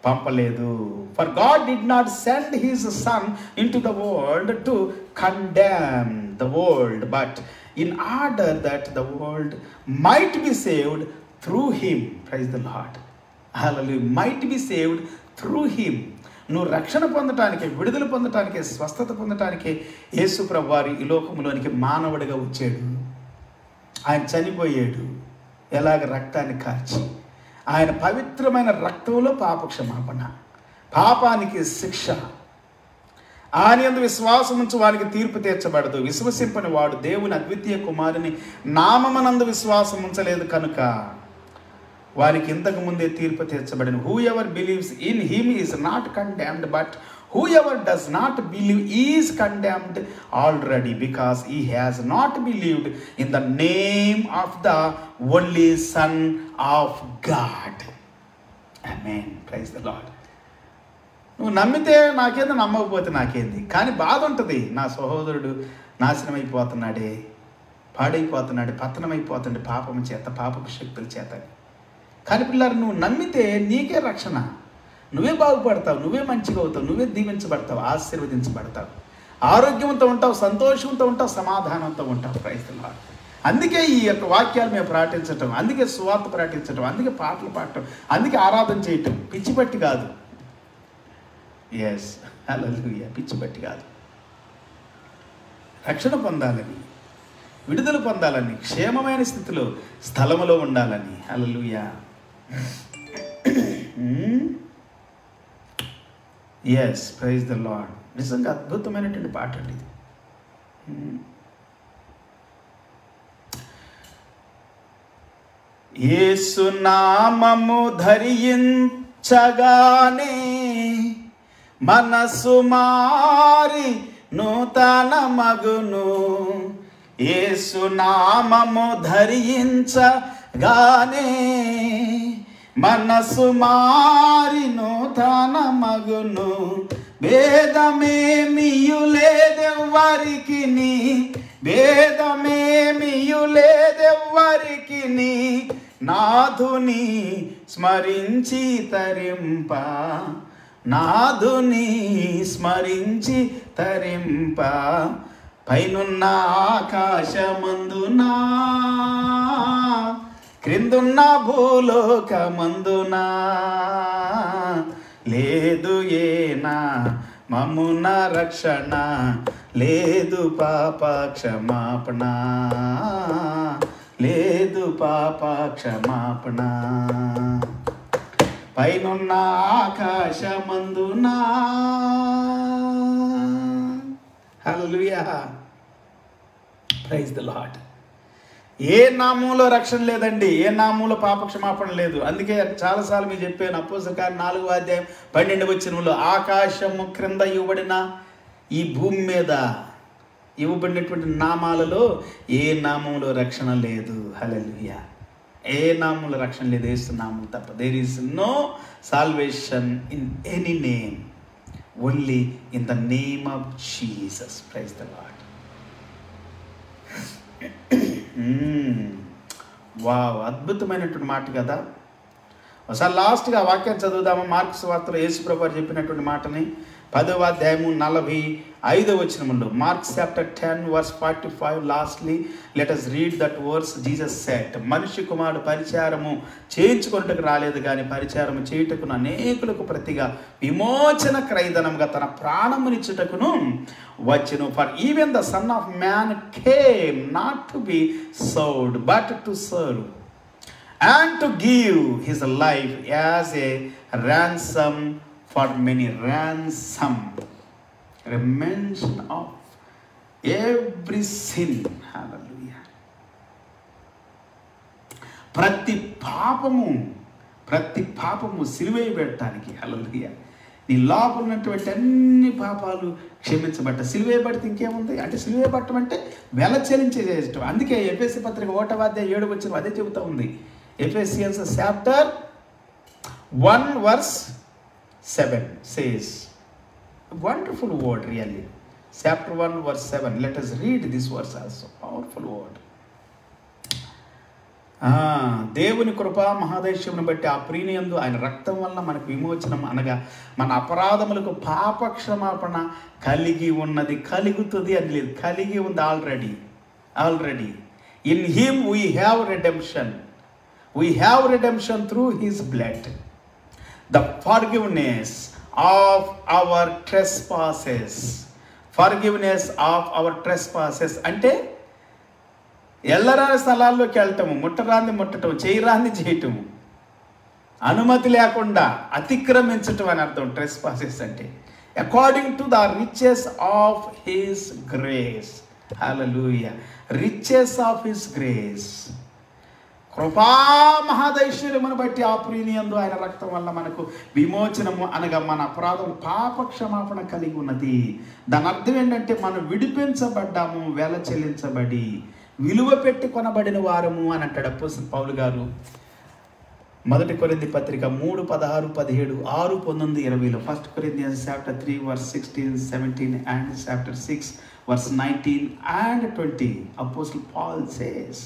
పంపలేదు. For God did not send his son into the world to condemn the world, but in order that the world might be saved through him. Praise the Lord. Hallelujah. Might be saved through him. నువ్వు రక్షణ పొందటానికి, విడుదల పొందటానికి, స్వస్థత పొందటానికి యేసు ప్రభువారు ఈ లోకంలోనికి మానవుడిగా వచ్చాడు. ఆయన చనిపోయాడు. ఎలాగ? రక్తాన్ని కార్చి. ఆయన పవిత్రమైన రక్తంలో పాప క్షమాపణ, పాపానికి శిక్ష. ఆయన యందు విశ్వాసం ఉంచు వారికి తీర్పు తీర్చబడదు. విశ్వసింపని వాడు దేవుని అద్వితీయ కుమారుని నామమునందు విశ్వాసం ఉంచలేదు కనుక వారికి ఇంతకు ముందే తీర్పు తీర్చబడిన. Whoever believes in him is not condemned, but whoever does not believe is condemned already, because he has not believed in the name of the only Son of God. Amen. Praise the Lord. నువ్వు నమ్మితే నాకేంది, నమ్మకపోతే నాకేంది. కానీ బాధ ఉంటుంది. నా సహోదరుడు నాశనం అయిపోతున్నాడే, పాడైపోతున్నాడు, పతనమైపోతుండే పాపము చేత, పాపపు శక్తుల చేత. కానీ పిల్లలు, నువ్వు నమ్మితే నీకే రక్షణ. నువ్వే బాగుపడతావు, నువ్వే మంచిగా అవుతావు, నువ్వే దీవించబడతావు, ఆశీర్వదించబడతావు, ఆరోగ్యంతో ఉంటావు, సంతోషంతో ఉంటావు, సమాధానంతో ఉంటావు. Praise the lord. అందుకే ఈ యొక్క వాక్యాలు మేము ప్రకటించటం, అందుకే సువార్త ప్రకటించటం, అందుకే పాటలు పాడటం, అందుకే ఆరాధన చేయటం. పిచ్చిపట్టి కాదు. ఎస్, హల్లెలూయా. పిచ్చిపట్టి కాదు. రక్షణ పొందాలని, విడుదల పొందాలని, క్షేమమైన స్థితిలో స్థలములో ఉండాలని. Hallelujah. Yes, praise the Lord. నిజంగా అద్భుతమైనటువంటి పాట అండి ఇది. యేసు నామము ధరించగానే మనసు మారి నూతన మగును. యేసు నామము ధరించగానే మనసు మారి నూతన మగును. భేదమేమియులేదెవ్వరికిని, భేదమేమియులేదెవ్వరికిని, నాథుని స్మరించి తరింప, నాథుని స్మరించి తరింప. పైనున్న ఆకాశమందునా, క్రిందున్న భూలోకమందునా, లేదు ఏనా మమ్మున రక్షణ, లేదు పాప క్షమాపణ, లేదు పాప క్షమాపణ. పైనున్న ఆకాశమందునా. హల్లెలూయా. Praise the Lord. ఏ నామంలో రక్షణ లేదండి, ఏ నామంలో పాప క్షమాపణ లేదు. అందుకే చాలాసార్లు మీకు చెప్పాను, అపోస్తలుల కార్యం 4వ అధ్యాయం 12వ వచనంలో, ఆకాశము క్రింద ఇవ్వబడిన ఈ భూమి మీద ఇవ్వబడినటువంటి నామాలలో ఏ నామంలో రక్షణ లేదు. హల్లెలూయా. ఏ నామంలో రక్షణ లేదు, యేసు నామం తప్ప. There is no salvation in any name, only in the name of Jesus. Praise the lord. Wow, అద్భుతమైనటువంటి మాట కదా. ఒకసారి లాస్ట్గా వాక్యాన్ని చదువుదామా? మార్కు సువార్తలో యేసు ప్రభువు చెప్పినటువంటి మాటని 10వ అధ్యాయము 45వ వచనములో, Mark's chapter 10 verse 45. Lastly let us read that verse. Jesus said, మనిషి కుమారుడు పరిచారము చేయించుకొనుటకు రాలేదు కానీ పరిచారము చేయుటకును అనేకులకు ప్రతిగా విమోచన క్రయధనముగా తన ప్రాణమునిచ్చుటకును వచ్చెను. For even the son of man came not to be served but to serve and to give his life as a ransom for many. Ransom, remission of every sin. Hallelujah. ప్రతి పాపము సిలువై పెట్టడానికి. హల్లెలూయా. నీ లోపల ఉన్నటువంటి అన్ని పాపాలు క్షమించబట్ట. సిలువై పడితే ఇంకేముంది అంటే, సిలువై పట్టడం అంటే వెల చెల్లించేసేయటం. అందుకే ఎఫెసీ పత్రిక 1వ అధ్యాయం 7వ వచనం అదే చెబుతా ఉంది. Ephesians chapter 1 verse 7 says, a wonderful word really. Chapter 1 verse 7. Let us read this verse also. Powerful word. దేవుని కృపా మహాదైశ్యమును బట్టి ఆ ప్రియయందు ఆయన రక్తం వలన మనకు విమోచనం, అనగా మన అపరాధములకు పాప క్షమాపణ కలిగి ఉన్నది. కలుగుతుంది అని లేదు, కలిగి ఉంది already. In him we have redemption. We have redemption through his blood, the forgiveness of our trespasses. Forgiveness of our trespasses అంటే ఎల్లరాని స్థలాల్లోకి వెళ్ళటము, ముట్టటం, చేయటము, అనుమతి లేకుండా అతిక్రమించటం అని అర్థం trespasses అంటే. According to the riches of his grace. Hallelujah. Riches of his grace. కృపా మహాదైశ్వర్యమును బట్టి ఆ ప్రియయందు ఆయన రక్తం వల్ల మనకు విమోచనము, అనగా మన అపరాధం పాప క్షమాపణ కలిగి ఉన్నది. దాని అర్థం ఏంటంటే మనం విడిపించబడ్డాము, వెల చెల్లించబడి విలువ పెట్టి కొనబడిన వారము అని అంటాడు అపోస్తలుడు పౌలు గారు. 1 కొరింథీ పత్రిక 3:16-17, 6:19-20. 1 Corinthians chapter 3 verse 16-17 and chapter 6 verse 19 and 20. Apostle Paul says,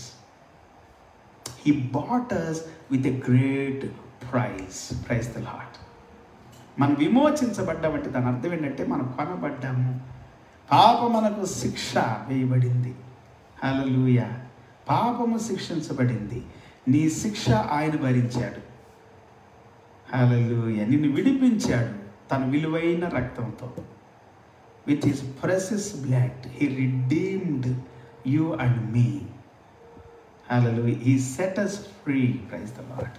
he bought us with a great price. Praise the Lord. మనం విమోచించబడ్డామంటే దాని అర్థం ఏంటంటే మనం కొనబడ్డాము. పాపం మనకు శిక్ష వేయబడింది. హల్లెలూయా. పాపము శిక్షించబడింది. నీ శిక్ష ఆయన భరించాడు. హల్లెలూయా. నిన్ను విడిపించాడు తన విలువైన రక్తంతో. With his precious blood he redeemed you and me. Hallelujah. He set us free. Praise the Lord.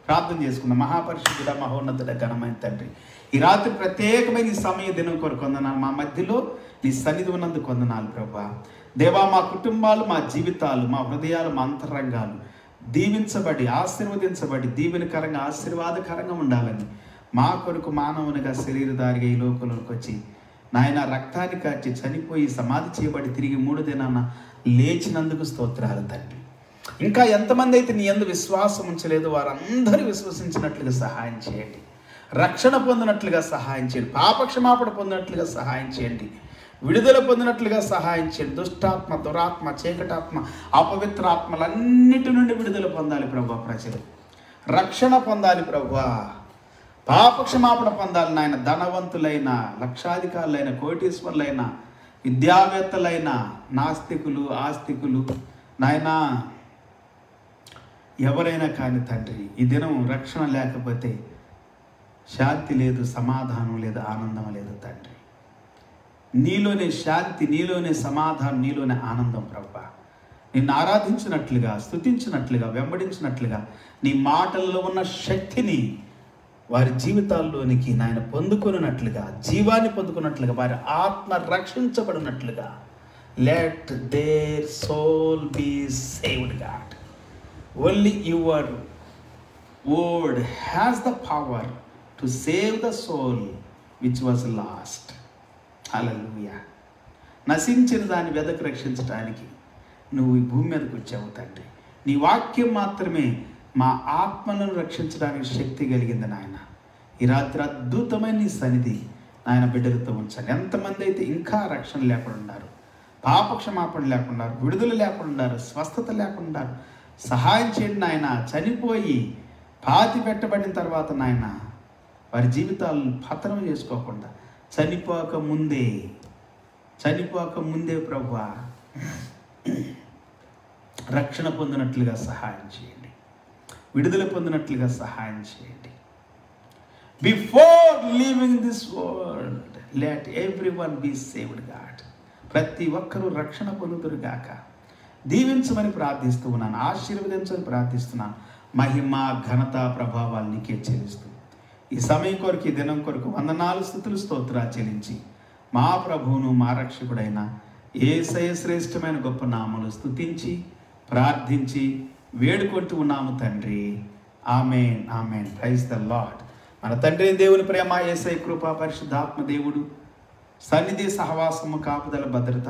ప్రార్థన చేసుకుందాం. మహాపరిశుద్ధుడా, మహోన్నతుడ, ఘనమైన తండ్రి, ఈ రాత్రి ప్రత్యేకమైన ఈ సమయ దినం కొరకు వందనాలు. మా మధ్యలో నీ సన్నిధి ఉన్నందుకు వందనాలు ప్రభా. దేవా, మా కుటుంబాలు, మా జీవితాలు, మా హృదయాలు, మా అంతరంగాలు దీవించబడి, ఆశీర్వదించబడి, దీవెనకరంగా, ఆశీర్వాదకరంగా ఉండాలని మా కొరకు మానవునిగా శరీరధారిగా ఈ లోకంలోకి వచ్చి నాయన రక్తాన్ని కార్చి చనిపోయి సమాధి చేయబడి తిరిగి 3 దినాన లేచినందుకు స్తోత్రాలు తండ్రి. ఇంకా ఎంతమంది అయితే నీ యందు విశ్వాసం ఉంచలేదు వారందరూ విశ్వసించినట్లుగా సహాయం చేయండి. రక్షణ పొందినట్లుగా సహాయం చేయండి. పాపక్షమాపణ పొందినట్లుగా సహాయం చేయండి. విడుదల పొందినట్లుగా సహాయం చేయండి. దుష్టాత్మ, దురాత్మ, చీకటాత్మ, అపవిత్రాత్మలన్నిటి నుండి విడుదల పొందాలి ప్రభా. ప్రజలు రక్షణ పొందాలి ప్రభా. పాపక్షమాపణ పొందాలి నాయన. ధనవంతులైన, లక్షాధికారులైన, కోటీశ్వరులైన, విద్యావేత్తలైన, నాస్తికులు, ఆస్తికులు నాయన ఎవరైనా కానీ తండ్రి, ఈ దినం రక్షణ లేకపోతే శాంతి లేదు, సమాధానం లేదు, ఆనందం లేదు తండ్రి. నీలోనే శాంతి, నీలోనే సమాధానం, నీలోనే ఆనందం ప్రభా. నిన్ను ఆరాధించినట్లుగా, స్తుతించినట్లుగా, వెంబడించినట్లుగా నీ మాటల్లో ఉన్న శక్తిని వారి జీవితాల్లోనికి నాయన పొందుకున్నట్లుగా, జీవాన్ని పొందుకున్నట్లుగా, వారి ఆత్మ రక్షించబడినట్లుగా, let their soul be saved God. Only your word has the power to save the soul which was lost. Hallelujah. నశించిన దాన్ని వెదకు రక్షించడానికి నువ్వు ఈ భూమి మీదకి వచ్చావు తండ్రి. నీ వాక్యం మాత్రమే మా ఆత్మలను రక్షించడానికి శక్తి కలిగింది నాయన. ఈ రాత్రి అద్భుతమైన నీ సన్నిధి నాయన బిడ్డలతో ఉంచాలి. ఎంతమంది అయితే ఇంకా రక్షణ లేకుండా ఉన్నారు, పాపక్షమాపణ లేకుండా, విడుదల లేకుండా, స్వస్థత లేకుండా సహాయం చేయండి నాయన. చనిపోయి పాతి పెట్టబడిన తర్వాత నాయన వారి జీవితాలను పతనం చేసుకోకుండా చనిపోక ముందే ప్రభువా రక్షణ పొందినట్లుగా సహాయం చేయండి, విడుదల పొందినట్లుగా సహాయం చేయండి. Before leaving this world let everyone be saved God. ప్రతి ఒక్కరూ రక్షణ పొందుదురు గాక. దీవించమని ప్రార్థిస్తూ ఉన్నాను, ఆశీర్వదించమని ప్రార్థిస్తున్నాను. మహిమ ఘనత ప్రభావాలు నీకే చెల్లిస్తూ ఈ సమయం కొరకు, ఈ దినం కొరకు వందనాలు, స్తుతులు, స్తోత్రాలు చెల్లించి మా ప్రభువును మా రక్షకుడైన యేసయ్య శ్రేష్టమైన గొప్ప నామములు స్తుతించి ప్రార్థించి వేడుకుంటూ ఉన్నాము తండ్రి. ఆమేన్, ఆమేన్. Praise the Lord. మన తండ్రి దేవుని ప్రేమ, యేసయ్య కృప, పరిశుద్ధాత్మ దేవుడు సన్నిధి, సహవాసము, కాపుదల, భద్రత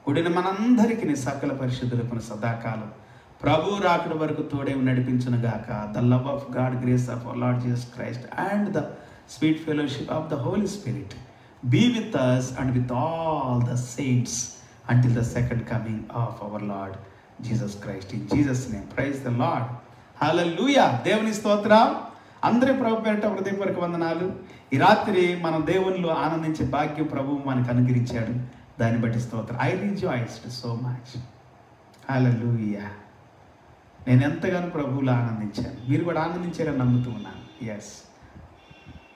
కూడిన మనందరికీ సకల పరిశుద్ధులకు సదాకాలం ప్రభు రాకడ వరకు తోడే నడిపించును గాక. The love of God, grace of our lord Jesus Christ and the sweet fellowship of the holy spirit be with us and with all the saints until the second coming of our Lord Jesus Christ. In Jesus' name, praise the Lord. Hallelujah. దేవుని స్తోత్రం. అందరి ప్రభు పేరిట హృదయపూర్వక వందనాలు. ఈ రాత్రి మనం దేవునిలో ఆనందించే భాగ్యం ప్రభువు మనకు అనుగ్రహించాడు. దాన్ని బట్టి స్తోత్రం. I rejoiced so much. Hallelujah. నేను ఎంతగానో ప్రభువులో ఆనందించాను. మీరు కూడా ఆనందించారని నమ్ముతూ ఉన్నాను. Yes,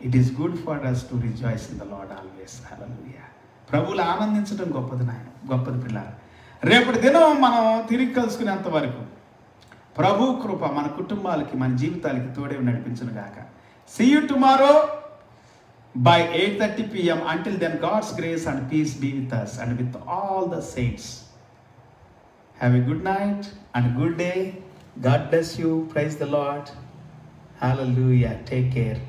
it is good for us to rejoice in the Lord always. Hallelujah. ప్రభువులు ఆనందించడం గొప్పది నాయన, గొప్పది పిల్లలు. రేపటి దినం మనం తిరిగి కలుసుకునేంత వరకు ప్రభు కృప మన కుటుంబాలకి, మన జీవితాలకి తోడే నడిపించును గాక. See you tomorrow by 8:30 p.m. Until then, God's grace and peace be with us and with all the saints. Have a good night and a good day. God bless you. Praise the Lord. Hallelujah. Take care.